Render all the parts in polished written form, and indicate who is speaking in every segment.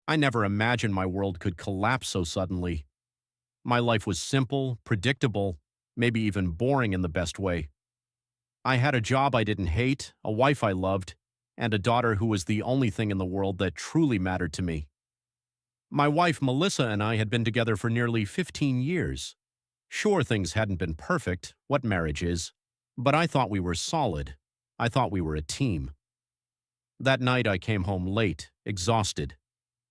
Speaker 1: I never imagined my world could collapse so suddenly. My life was simple, predictable, maybe even boring in the best way. I had a job I didn't hate, a wife I loved, and a daughter who was the only thing in the world that truly mattered to me. My wife, Melissa, and I had been together for nearly 15 years. Sure, things hadn't been perfect, what marriage is, but I thought we were solid. I thought we were a team. That night I came home late, exhausted.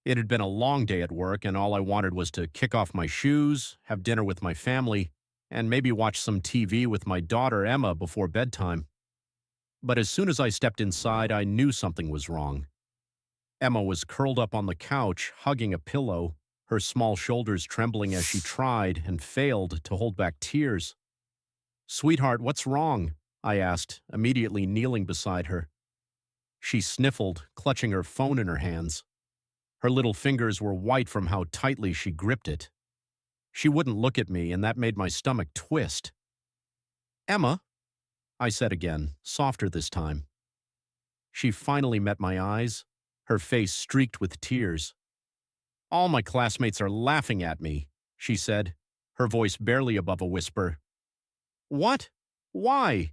Speaker 1: It had been a long day at work, and all I wanted was to kick off my shoes, have dinner with my family, and maybe watch some TV with my daughter Emma before bedtime. But as soon as I stepped inside, I knew something was wrong. Emma was curled up on the couch, hugging a pillow, her small shoulders trembling as she tried and failed to hold back tears. "Sweetheart, what's wrong?" I asked, immediately kneeling beside her. She sniffled, clutching her phone in her hands. Her little fingers were white from how tightly she gripped it. She wouldn't look at me, and that made my stomach twist. "Emma," I said again, softer this time. She finally met my eyes, her face streaked with tears. "All my classmates are laughing at me," she said, her voice barely above a whisper. "What? Why?"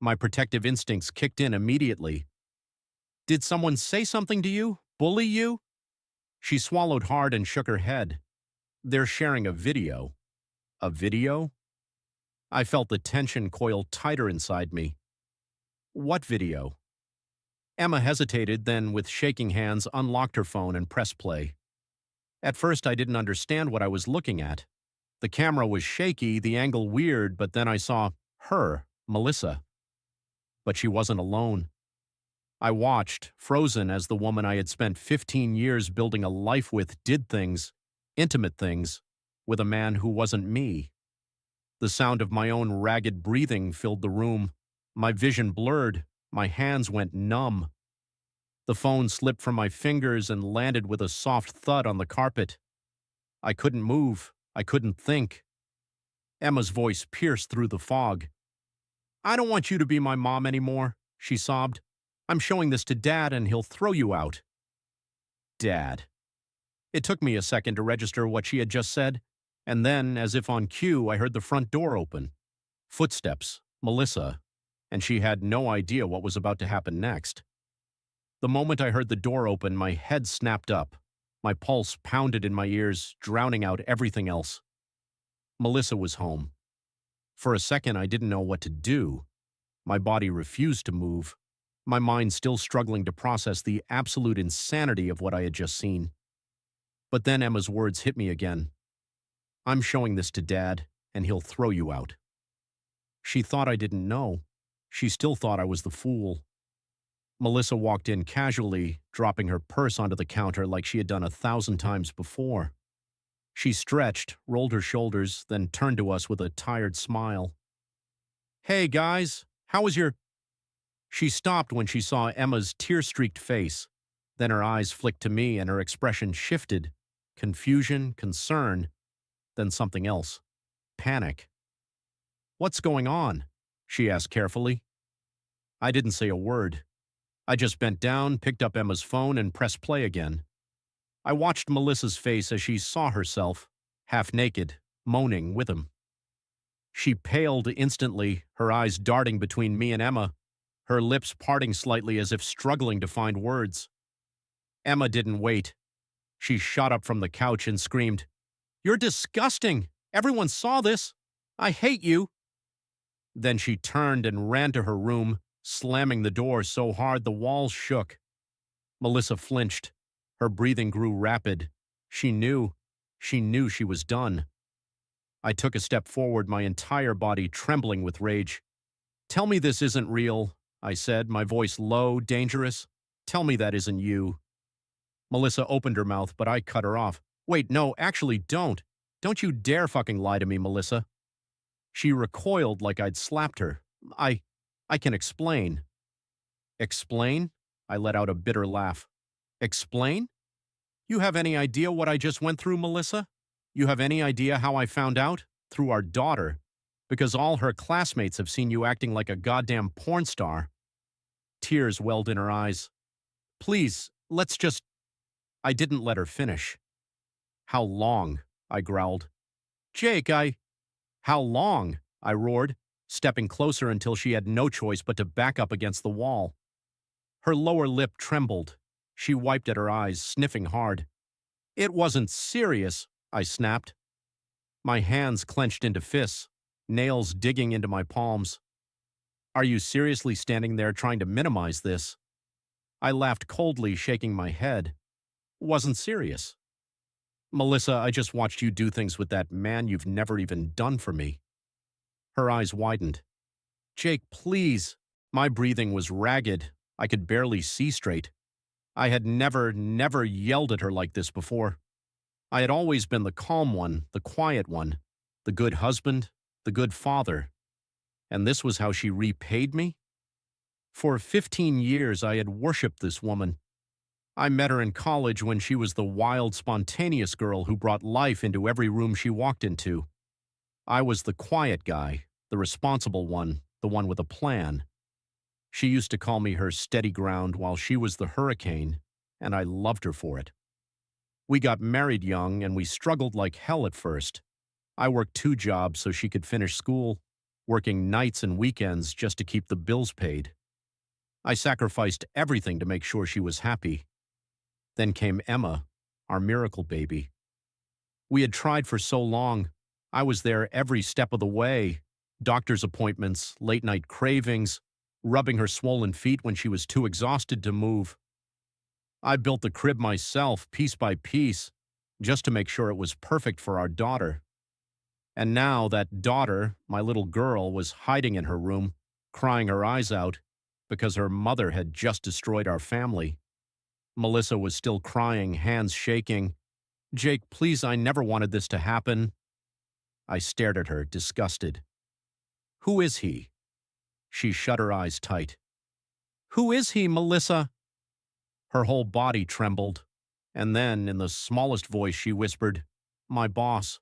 Speaker 1: My protective instincts kicked in immediately. "Did someone say something to you? Bully you?" She swallowed hard and shook her head. "They're sharing a video." A video? I felt the tension coil tighter inside me. "What video?" Emma hesitated, then with shaking hands unlocked her phone and pressed play. At first I didn't understand what I was looking at. The camera was shaky, the angle weird, but then I saw her, Melissa. But she wasn't alone. I watched, frozen, as the woman I had spent 15 years building a life with did things, intimate things, with a man who wasn't me. The sound of my own ragged breathing filled the room. My vision blurred. My hands went numb. The phone slipped from my fingers and landed with a soft thud on the carpet. I couldn't move. I couldn't think. Emma's voice pierced through the fog. "I don't want you to be my mom anymore," she sobbed. "I'm showing this to Dad and he'll throw you out." Dad. It took me a second to register what she had just said, and then, as if on cue, I heard the front door open. Footsteps, Melissa, and she had no idea what was about to happen next. The moment I heard the door open, my head snapped up. My pulse pounded in my ears, drowning out everything else. Melissa was home. For a second, I didn't know what to do. My body refused to move, my mind still struggling to process the absolute insanity of what I had just seen. But then Emma's words hit me again. "I'm showing this to Dad, and he'll throw you out." She thought I didn't know. She still thought I was the fool. Melissa walked in casually, dropping her purse onto the counter like she had done 1,000 times before. She stretched, rolled her shoulders, then turned to us with a tired smile. "Hey, guys, how was your—" She stopped when she saw Emma's tear-streaked face. Then her eyes flicked to me and her expression shifted. Confusion, concern, then something else. Panic. "What's going on?" she asked carefully. I didn't say a word. I just bent down, picked up Emma's phone, and pressed play again. I watched Melissa's face as she saw herself, half naked, moaning with him. She paled instantly, her eyes darting between me and Emma, her lips parting slightly as if struggling to find words. Emma didn't wait. She shot up from the couch and screamed, "You're disgusting! Everyone saw this! I hate you!" Then she turned and ran to her room, slamming the door so hard the walls shook. Melissa flinched. Her breathing grew rapid. She knew she was done. I took a step forward, my entire body trembling with rage. "Tell me this isn't real," I said, my voice low, dangerous. "Tell me that isn't you." Melissa opened her mouth, but I cut her off. "Wait, no, actually don't. Don't you dare fucking lie to me, Melissa." She recoiled like I'd slapped her. I can explain." "Explain?" I let out a bitter laugh. "Explain? You have any idea what I just went through, Melissa? You have any idea how I found out? Through our daughter. Because all her classmates have seen you acting like a goddamn porn star." Tears welled in her eyes. "Please, let's just—" I didn't let her finish. How long? I growled. Jake, How long? I roared, stepping closer until she had no choice but to back up against the wall. Her lower lip trembled. She wiped at her eyes, sniffing hard. It wasn't serious, I snapped. My hands clenched into fists, nails digging into my palms. Are you seriously standing there trying to minimize this? I laughed coldly, shaking my head. Wasn't serious. Melissa, I just watched you do things with that man you've never even done for me. Her eyes widened. Jake, please. My breathing was ragged. I could barely see straight. I had never yelled at her like this before. I had always been the calm one, the quiet one, the good husband, the good father. And this was how she repaid me? For 15 years, I had worshipped this woman. I met her in college when she was the wild, spontaneous girl who brought life into every room she walked into. I was the quiet guy, the responsible one, the one with a plan. She used to call me her steady ground while she was the hurricane, and I loved her for it. We got married young, and we struggled like hell at first. I worked 2 jobs so she could finish school, working nights and weekends just to keep the bills paid. I sacrificed everything to make sure she was happy. Then came Emma, our miracle baby. We had tried for so long. I was there every step of the way. Doctor's appointments, late-night cravings, rubbing her swollen feet when she was too exhausted to move. I built the crib myself, piece by piece, just to make sure it was perfect for our daughter. And now that daughter, my little girl, was hiding in her room, crying her eyes out, because her mother had just destroyed our family. Melissa was still crying, hands shaking. Jake, please, I never wanted this to happen. I stared at her, disgusted. Who is he? She shut her eyes tight. Who is he, Melissa? Her whole body trembled, and then, in the smallest voice, she whispered, my boss.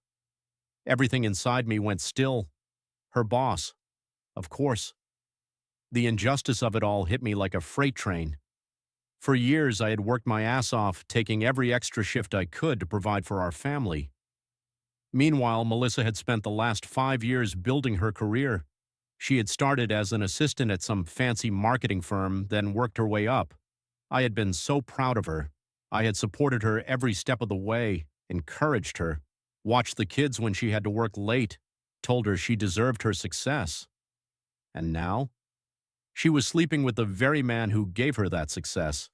Speaker 1: Everything inside me went still. Her boss. Of course. The injustice of it all hit me like a freight train. For years, I had worked my ass off, taking every extra shift I could to provide for our family. Meanwhile, Melissa had spent the last 5 years building her career. She had started as an assistant at some fancy marketing firm, then worked her way up. I had been so proud of her. I had supported her every step of the way, encouraged her, watched the kids when she had to work late, told her she deserved her success. And now? She was sleeping with the very man who gave her that success.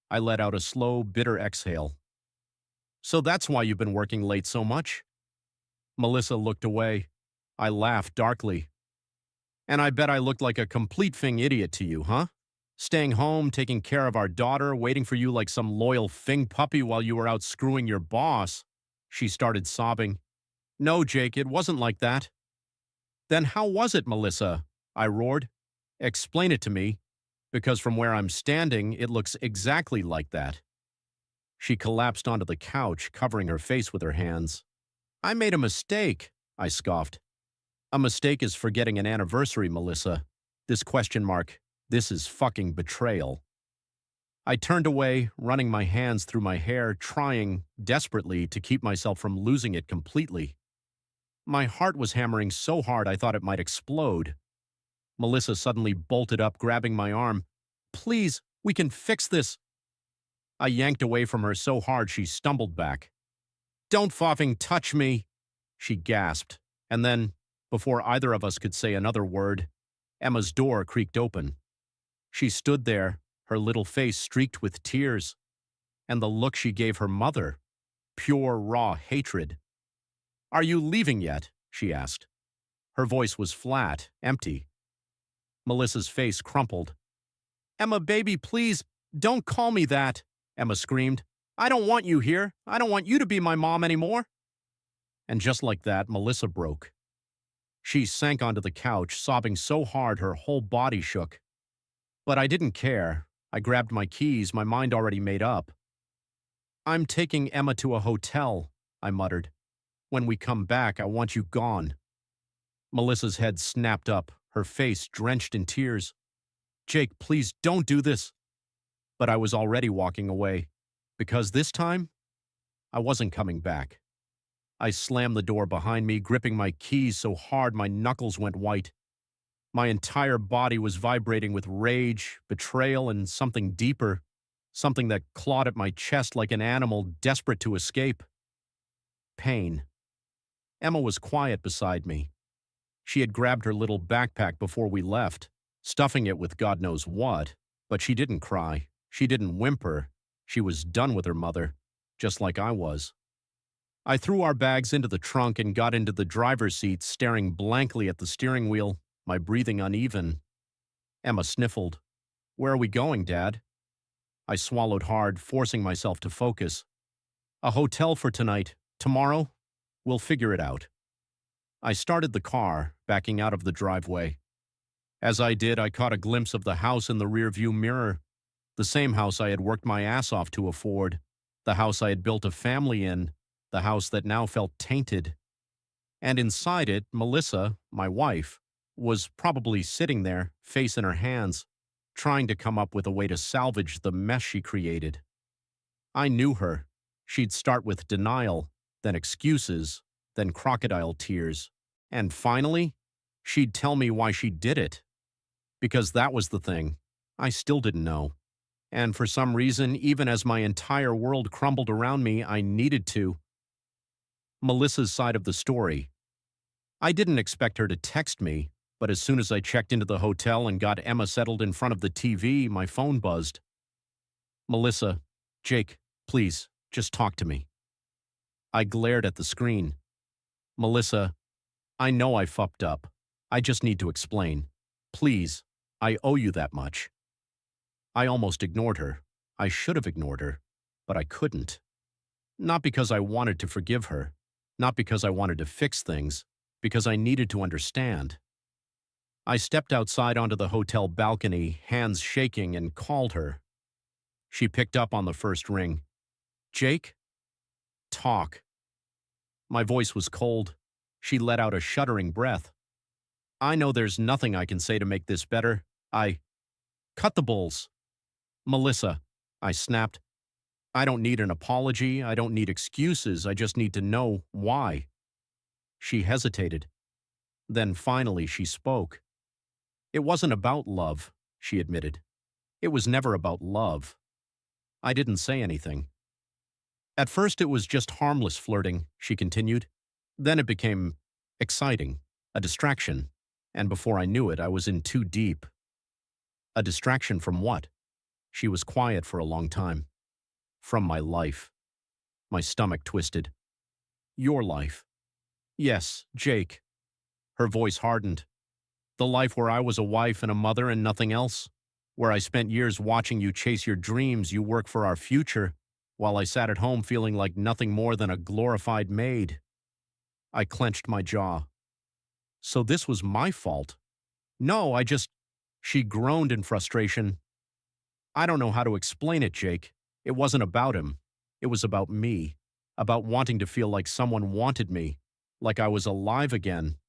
Speaker 1: I let out a slow, bitter exhale. So that's why you've been working late so much? Melissa looked away. I laughed darkly. And I bet I looked like a complete fing idiot to you, huh? Staying home, taking care of our daughter, waiting for you like some loyal fing puppy while you were out screwing your boss. She started sobbing. No, Jake, it wasn't like that. Then how was it, Melissa? I roared. Explain it to me, because from where I'm standing, it looks exactly like that. She collapsed onto the couch, covering her face with her hands. I made a mistake, I scoffed. A mistake is forgetting an anniversary, Melissa. This question mark, this is fucking betrayal. I turned away, running my hands through my hair, trying, desperately, to keep myself from losing it completely. My heart was hammering so hard I thought it might explode. Melissa suddenly bolted up, grabbing my arm. Please, we can fix this. I yanked away from her so hard she stumbled back. Don't fucking touch me, she gasped, and then, before either of us could say another word, Emma's door creaked open. She stood there, her little face streaked with tears, and the look she gave her mother, pure raw hatred. Are you leaving yet? She asked. Her voice was flat, empty. Melissa's face crumpled. Emma, baby, please, don't call me that, Emma screamed. I don't want you here. I don't want you to be my mom anymore. And just like that, Melissa broke. She sank onto the couch, sobbing so hard her whole body shook. But I didn't care. I grabbed my keys, my mind already made up. I'm taking Emma to a hotel, I muttered. When we come back, I want you gone. Melissa's head snapped up, her face drenched in tears. Jake, please don't do this. But I was already walking away. Because this time, I wasn't coming back. I slammed the door behind me, gripping my keys so hard my knuckles went white. My entire body was vibrating with rage, betrayal, and something deeper, something that clawed at my chest like an animal desperate to escape. Pain. Emma was quiet beside me. She had grabbed her little backpack before we left, stuffing it with God knows what, but she didn't cry. She didn't whimper. She was done with her mother, just like I was. I threw our bags into the trunk and got into the driver's seat, staring blankly at the steering wheel, my breathing uneven. Emma sniffled. "Where are we going, Dad?" I swallowed hard, forcing myself to focus. "A hotel for tonight. Tomorrow, we'll figure it out." I started the car, backing out of the driveway. As I did, I caught a glimpse of the house in the rearview mirror, the same house I had worked my ass off to afford, the house I had built a family in, the house that now felt tainted. And inside it, Melissa, my wife, was probably sitting there, face in her hands, trying to come up with a way to salvage the mess she created. I knew her. She'd start with denial, then excuses, then crocodile tears. And finally, she'd tell me why she did it. Because that was the thing. I still didn't know. And for some reason, even as my entire world crumbled around me, I needed to. Melissa's side of the story. I didn't expect her to text me, but as soon as I checked into the hotel and got Emma settled in front of the TV, my phone buzzed. "Melissa, Jake, please, just talk to me." I glared at the screen. "Melissa, I know I fucked up. I just need to explain. Please, I owe you that much." I almost ignored her. I should have ignored her, but I couldn't. Not because I wanted to forgive her, not because I wanted to fix things, because I needed to understand. I stepped outside onto the hotel balcony, hands shaking, and called her. She picked up on the first ring. "Jake?" "Talk." My voice was cold. She let out a shuddering breath. "I know there's nothing I can say to make this better. Cut the bulls." "Melissa," I snapped. "I don't need an apology. I don't need excuses. I just need to know why." She hesitated. Then finally she spoke. "It wasn't about love," she admitted. "It was never about love." I didn't say anything. "At first it was just harmless flirting," she continued. "Then it became exciting, a distraction, and before I knew it, I was in too deep." "A distraction from what?" She was quiet for a long time. "From my life." My stomach twisted. "Your life?" "Yes, Jake." Her voice hardened. "The life where I was a wife and a mother and nothing else? Where I spent years watching you chase your dreams, you work for our future, while I sat at home feeling like nothing more than a glorified maid." I clenched my jaw. "So this was my fault?" "No, I just—" She groaned in frustration. "I don't know how to explain it, Jake. It wasn't about him. It was about me. About wanting to feel like someone wanted me. Like I was alive again."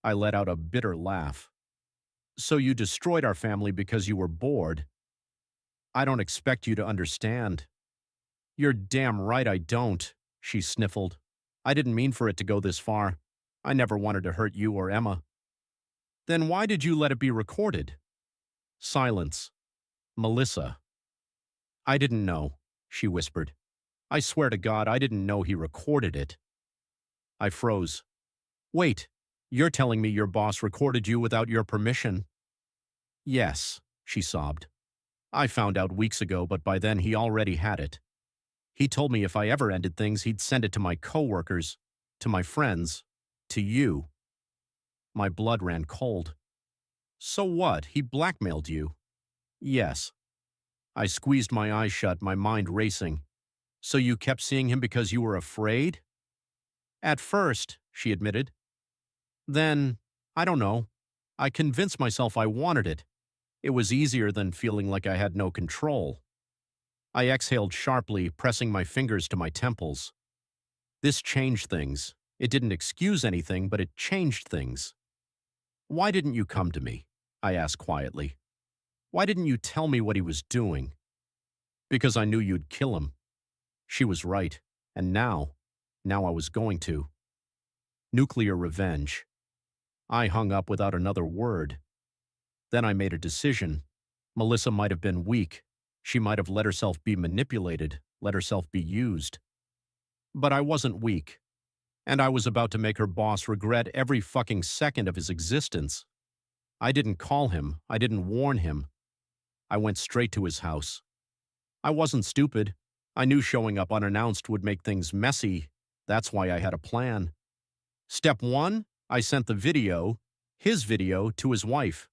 Speaker 1: I let out a bitter laugh. "So you destroyed our family because you were bored?" "I don't expect you to understand." "You're damn right I don't," she sniffled. "I didn't mean for it to go this far. I never wanted to hurt you or Emma." "Then why did you let it be recorded?" Silence. "Melissa." "I didn't know," she whispered. "I swear to God, I didn't know he recorded it." I froze. "Wait, you're telling me your boss recorded you without your permission?" "Yes," she sobbed. "I found out weeks ago, but by then he already had it. He told me if I ever ended things, he'd send it to my coworkers, to my friends, to you." My blood ran cold. "So what? He blackmailed you?" "Yes." I squeezed my eyes shut, my mind racing. "So you kept seeing him because you were afraid?" "At first," she admitted. "Then, I don't know. I convinced myself I wanted it. It was easier than feeling like I had no control." I exhaled sharply, pressing my fingers to my temples. This changed things. It didn't excuse anything, but it changed things. "Why didn't you come to me?" I asked quietly. "Why didn't you tell me what he was doing?" "Because I knew you'd kill him. She was right. And now I was going to. Nuclear revenge. I hung up without another word. Then I made a decision. Melissa might have been weak. She might have let herself be manipulated, let herself be used. But I wasn't weak. And I was about to make her boss regret every fucking second of his existence. I didn't call him. I didn't warn him. I went straight to his house. I wasn't stupid. I knew showing up unannounced would make things messy. That's why I had a plan. Step 1, I sent the video, his video, to his wife.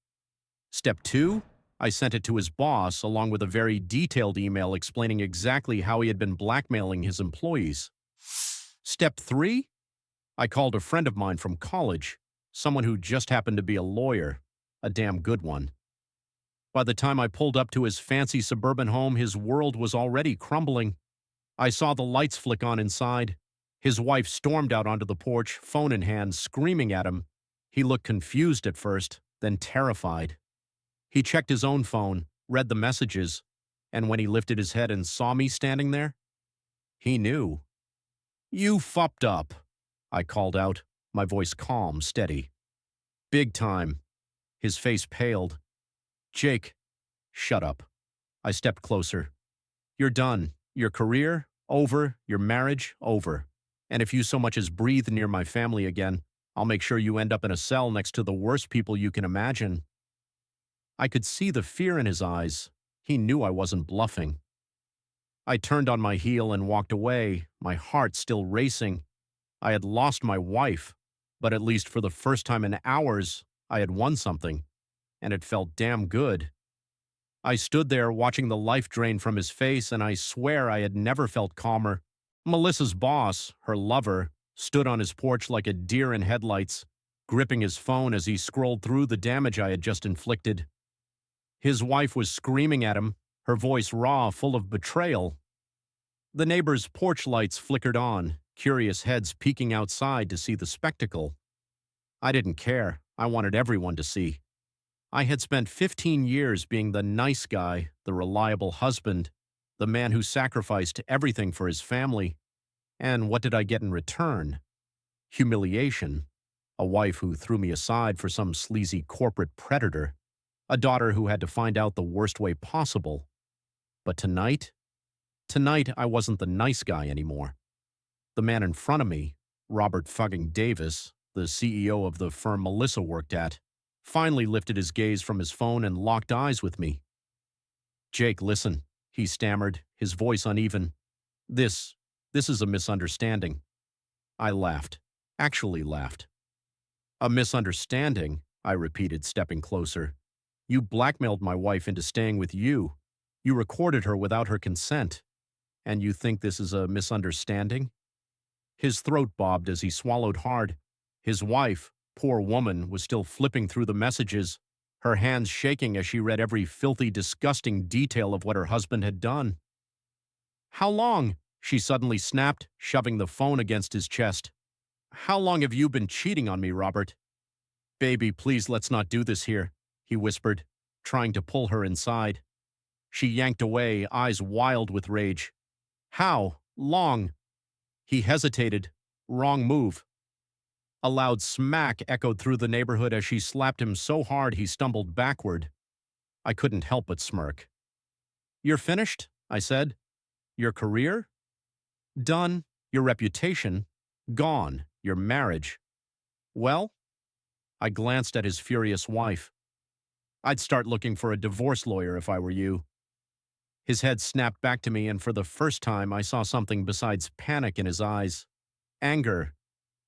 Speaker 1: Step 2, I sent it to his boss along with a very detailed email explaining exactly how he had been blackmailing his employees. Step 3, I called a friend of mine from college, someone who just happened to be a lawyer, a damn good one. By the time I pulled up to his fancy suburban home, his world was already crumbling. I saw the lights flick on inside. His wife stormed out onto the porch, phone in hand, screaming at him. He looked confused at first, then terrified. He checked his own phone, read the messages, and when he lifted his head and saw me standing there, he knew. "You fucked up," I called out, my voice calm, steady. "Big time." His face paled. "Jake, shut up." I stepped closer. "You're done. Your career, over. Your marriage, over. And if you so much as breathe near my family again, I'll make sure you end up in a cell next to the worst people you can imagine." I could see the fear in his eyes. He knew I wasn't bluffing. I turned on my heel and walked away, my heart still racing. I had lost my wife, but at least for the first time in hours, I had won something, and it felt damn good. I stood there watching the life drain from his face, and I swear I had never felt calmer. Melissa's boss, her lover, stood on his porch like a deer in headlights, gripping his phone as he scrolled through the damage I had just inflicted. His wife was screaming at him, her voice raw, full of betrayal. The neighbors' porch lights flickered on, curious heads peeking outside to see the spectacle. I didn't care. I wanted everyone to see. I had spent 15 years being the nice guy, the reliable husband, the man who sacrificed everything for his family. And what did I get in return? Humiliation. A wife who threw me aside for some sleazy corporate predator. A daughter who had to find out the worst way possible. But tonight I wasn't the nice guy anymore. The man in front of me, Robert fucking Davis, the CEO of the firm Melissa worked at, finally lifted his gaze from his phone and locked eyes with me. "Jake, listen," he stammered, his voice uneven. This is a misunderstanding." I laughed, actually laughed. "A misunderstanding," I repeated, stepping closer. "You blackmailed my wife into staying with you. You recorded her without her consent. And you think this is a misunderstanding?" His throat bobbed as he swallowed hard. His wife, poor woman, was still flipping through the messages, her hands shaking as she read every filthy, disgusting detail of what her husband had done. "How long?" she suddenly snapped, shoving the phone against his chest. "How long have you been cheating on me, Robert?" "Baby, please let's not do this here," he whispered, trying to pull her inside. She yanked away, eyes wild with rage. "How long?" He hesitated. Wrong move. A loud smack echoed through the neighborhood as she slapped him so hard he stumbled backward. I couldn't help but smirk. "You're finished?" I said. "Your career? Done. Your reputation? Gone. Your marriage? Well?" I glanced at his furious wife. "I'd start looking for a divorce lawyer if I were you." His head snapped back to me, and for the first time I saw something besides panic in his eyes. Anger.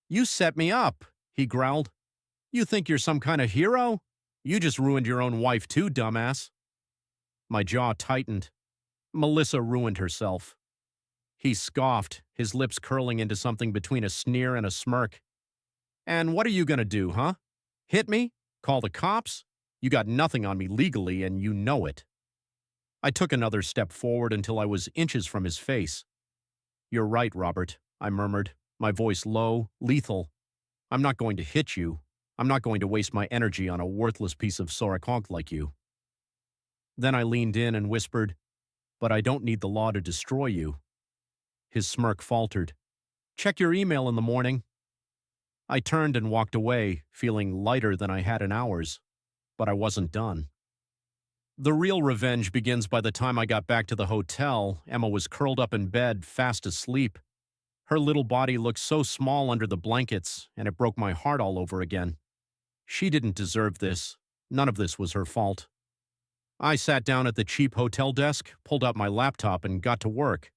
Speaker 1: "You set me up," he growled. "You think you're some kind of hero? You just ruined your own wife too, dumbass." My jaw tightened. Melissa ruined herself. He scoffed, his lips curling into something between a sneer and a smirk. "And what are you gonna do, huh? Hit me? Call the cops? You got nothing on me legally, and you know it." I took another step forward until I was inches from his face. "You're right, Robert," I murmured, my voice low, lethal. "I'm not going to hit you. I'm not going to waste my energy on a worthless piece of sauerkraut like you." Then I leaned in and whispered, "But I don't need the law to destroy you." His smirk faltered. Check your email in the morning. I turned and walked away, feeling lighter than I had in hours. But I wasn't done. The real revenge begins by the time I got back to the hotel. Emma was curled up in bed, fast asleep. Her little body looked so small under the blankets, and it broke my heart all over again. She didn't deserve this. None of this was her fault. I sat down at the cheap hotel desk, pulled out my laptop, and got to work.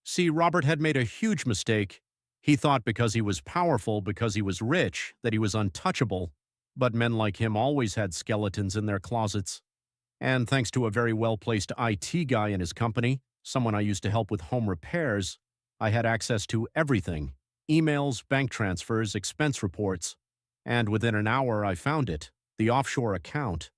Speaker 1: See, Robert had made a huge mistake. He thought because he was powerful, because he was rich, that he was untouchable. But men like him always had skeletons in their closets. And thanks to a very well-placed IT guy in his company, someone I used to help with home repairs, I had access to everything: emails, bank transfers, expense reports. And within an hour, I found it, the offshore account.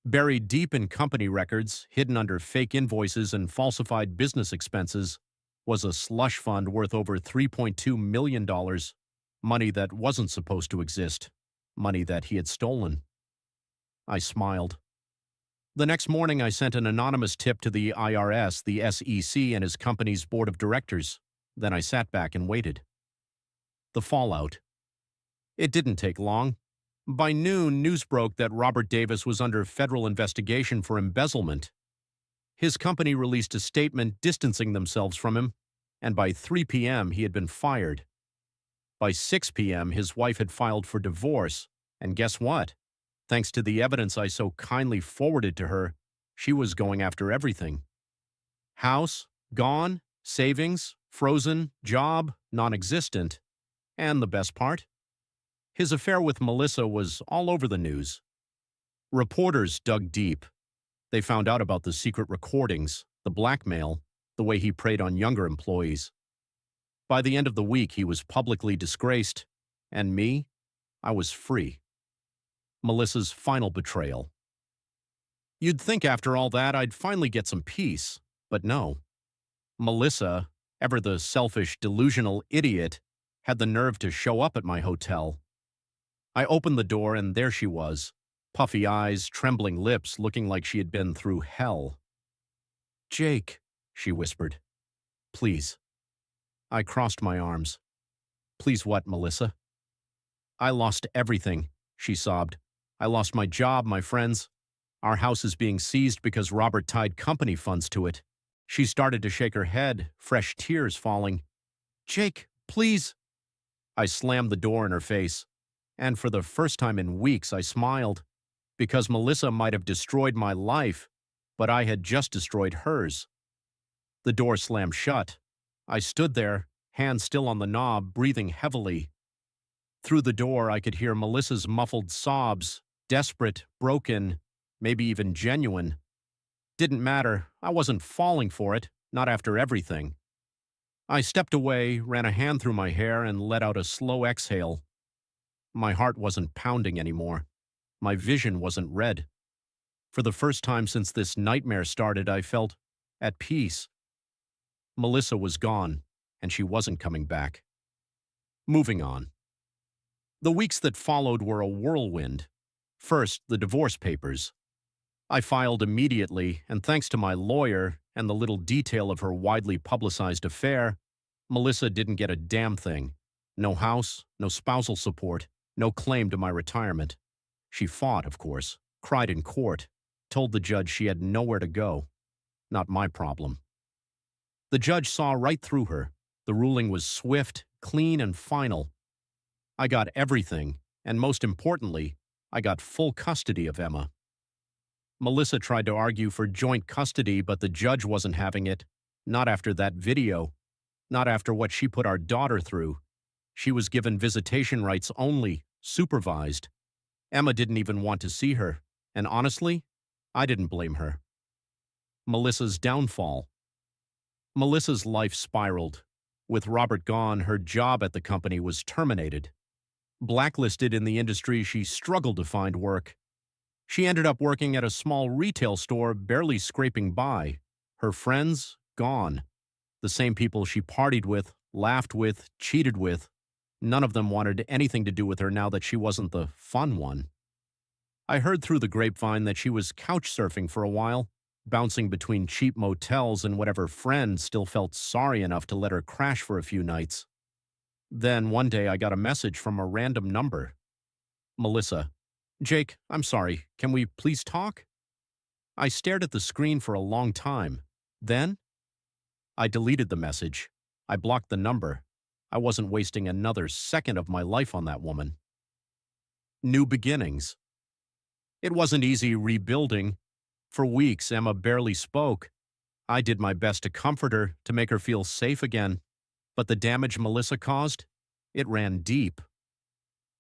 Speaker 1: Buried deep in company records, hidden under fake invoices and falsified business expenses, was a slush fund worth over $3.2 million, money that wasn't supposed to exist, money that he had stolen. I smiled. The next morning, I sent an anonymous tip to the IRS, the SEC, and his company's board of directors. Then I sat back and waited. The fallout. It didn't take long. By noon, news broke that Robert Davis was under federal investigation for embezzlement. His company released a statement distancing themselves from him, and by 3 p.m. he had been fired. By 6 p.m. his wife had filed for divorce, and guess what? Thanks to the evidence I so kindly forwarded to her, she was going after everything. House, gone, savings, frozen, job, non-existent. And the best part? His affair with Melissa was all over the news. Reporters dug deep. They found out about the secret recordings, the blackmail, the way he preyed on younger employees. By the end of the week, he was publicly disgraced, and me, I was free. Melissa's final betrayal. You'd think after all that I'd finally get some peace, but no. Melissa, ever the selfish, delusional idiot, had the nerve to show up at my hotel. I opened the door and there she was, puffy eyes, trembling lips, looking like she had been through hell. "Jake," she whispered. "Please." I crossed my arms. "Please what, Melissa?" "I lost everything," she sobbed. "I lost my job, my friends. Our house is being seized because Robert tied company funds to it." She started to shake her head, fresh tears falling. "Jake, please." I slammed the door in her face, and for the first time in weeks I smiled, because Melissa might have destroyed my life, but I had just destroyed hers. The door slammed shut. I stood there, hand still on the knob, breathing heavily. Through the door I could hear Melissa's muffled sobs, desperate, broken, maybe even genuine. Didn't matter, I wasn't falling for it, not after everything. I stepped away, ran a hand through my hair, and let out a slow exhale. My heart wasn't pounding anymore. My vision wasn't red. For the first time since this nightmare started, I felt at peace. Melissa was gone, and she wasn't coming back. Moving on. The weeks that followed were a whirlwind. First, the divorce papers. I filed immediately, and thanks to my lawyer and the little detail of her widely publicized affair, Melissa didn't get a damn thing. No house, no spousal support, no claim to my retirement. She fought, of course, cried in court, told the judge she had nowhere to go. Not my problem. The judge saw right through her. The ruling was swift, clean, and final. I got everything, and most importantly, I got full custody of Emma. Melissa tried to argue for joint custody, but the judge wasn't having it. Not after that video. Not after what she put our daughter through. She was given visitation rights only, supervised. Emma didn't even want to see her, and honestly, I didn't blame her. Melissa's downfall. Melissa's life spiraled. With Robert gone, her job at the company was terminated. Blacklisted in the industry, she struggled to find work. She ended up working at a small retail store, barely scraping by. Her friends, gone. The same people she partied with, laughed with, cheated with. None of them wanted anything to do with her now that she wasn't the fun one. I heard through the grapevine that she was couch surfing for a while, bouncing between cheap motels and whatever friend still felt sorry enough to let her crash for a few nights. Then one day I got a message from a random number. Melissa. Jake, I'm sorry. Can we please talk? I stared at the screen for a long time. Then, I deleted the message. I blocked the number. I wasn't wasting another second of my life on that woman. New beginnings. It wasn't easy rebuilding. For weeks, Emma barely spoke. I did my best to comfort her, to make her feel safe again. But the damage Melissa caused, it ran deep.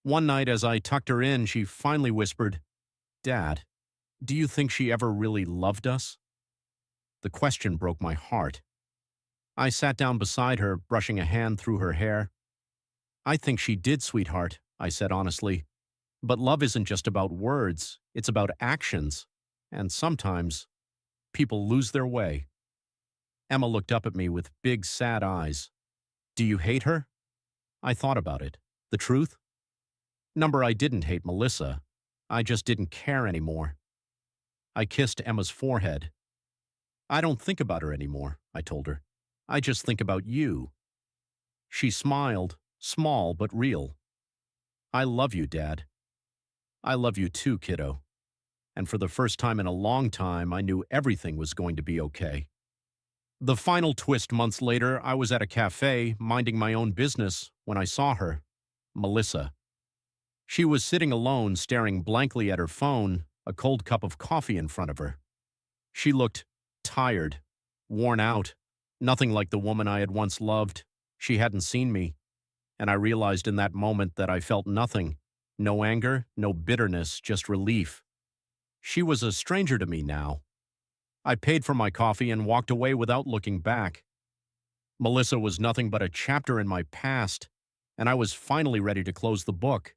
Speaker 1: One night as I tucked her in, she finally whispered, Dad, do you think she ever really loved us? The question broke my heart. I sat down beside her, brushing a hand through her hair. I think she did, sweetheart, I said honestly. But love isn't just about words, it's about actions. And sometimes, people lose their way. Emma looked up at me with big, sad eyes. Do you hate her? I thought about it. The truth? I didn't hate Melissa. I just didn't care anymore. I kissed Emma's forehead. I don't think about her anymore, I told her. I just think about you. She smiled, small but real. I love you, Dad. I love you too, kiddo. And for the first time in a long time, I knew everything was going to be okay. The final twist months later, I was at a cafe, minding my own business, when I saw her, Melissa. She was sitting alone, staring blankly at her phone, a cold cup of coffee in front of her. She looked tired, worn out, nothing like the woman I had once loved. She hadn't seen me, and I realized in that moment that I felt nothing. No anger, no bitterness, just relief. She was a stranger to me now. I paid for my coffee and walked away without looking back. Melissa was nothing but a chapter in my past, and I was finally ready to close the book.